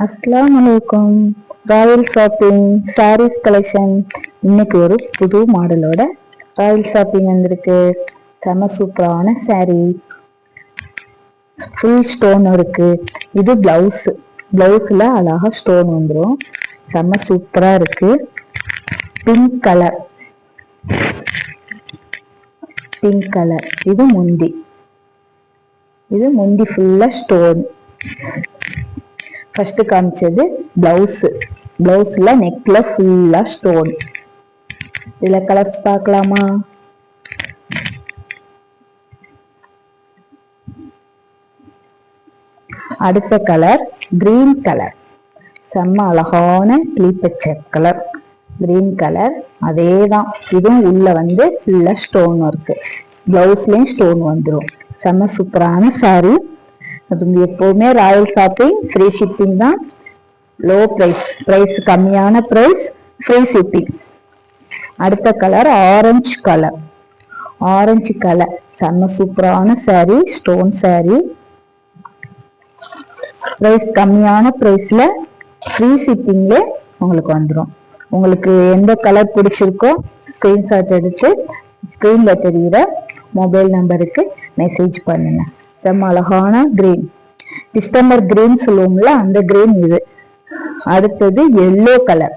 அஸ்ஸலாமு அலைக்கும். Royal shopping sarees collection. இன்னைக்கு ஒரு புது மாடலோட ராயல் ஷாப்பிங் வந்திருக்கு. செம சூப்பரான சாரீ, ஃபுல் ஸ்டோன் இருக்கு. இது பிளவுஸ்ல அழகா ஸ்டோன் வந்துடும். செம சூப்பரா இருக்கு. பிங்க் கலர், இது முந்தி ஃபுல்லா ஸ்டோன். ஃபர்ஸ்ட் காமிச்சது பிளவுஸ்ல நெக்ல ஃபுல்லா ஸ்டோன். இதுல கலர்ஸ் பார்க்கலாமா? அடுத்த கலர் கிரீன் கலர், செம்ம அழகான கிளிப்பச்சை கலர் கிரீன் கலர். அதேதான், இதுவும் உள்ள வந்து ஃபுல்லா ஸ்டோன் இருக்கு. பிளவுஸ்லயும் ஸ்டோன் வந்துடும். செம்ம சூப்பரான சாரி. அது எப்பவுமே ராயல் ஷாப்பிங் ஃப்ரீ ஷிப்பிங் தான். லோ பிரைஸ் கம்மியான பிரைஸ், ஃப்ரீ ஷிப்பிங். அடுத்த கலர் ஆரஞ்சு கலர், செம்ம சூப்பரான சாரி, ஸ்டோன் சாரி. பிரைஸ் கம்மியான பிரைஸ்ல ஃப்ரீ ஷிப்பிங்ல உங்களுக்கு வந்துடும். உங்களுக்கு எந்த கலர் பிடிச்சிருக்கோ ஸ்கிரீன்ஷாட் எடுத்து ஸ்கிரீன்ல தெரியுற மொபைல் நம்பருக்கு மெசேஜ் பண்ணுங்க. செம்ம அழகான கிரீன், டிஸ்டம்பர் கிரீன் சொல்லுவோம்ல, அந்த கிரீன் இது. அடுத்தது எல்லோ கலர்,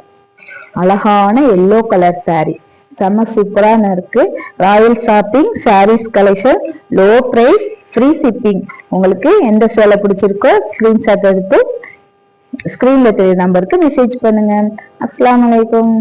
அழகான எல்லோ கலர் சாரி, செம்ம சூப்பரான இருக்கு. Royal shopping sarees collection, low price, free shipping. உங்களுக்கு எந்த சேலை பிடிச்சிருக்கோ ஸ்கிரீன்ஷாட் எடுத்து ஸ்கிரீன்ல தெரிய நம்பருக்கு மெசேஜ் பண்ணுங்க. அஸ்ஸலாமு அலைக்கும்.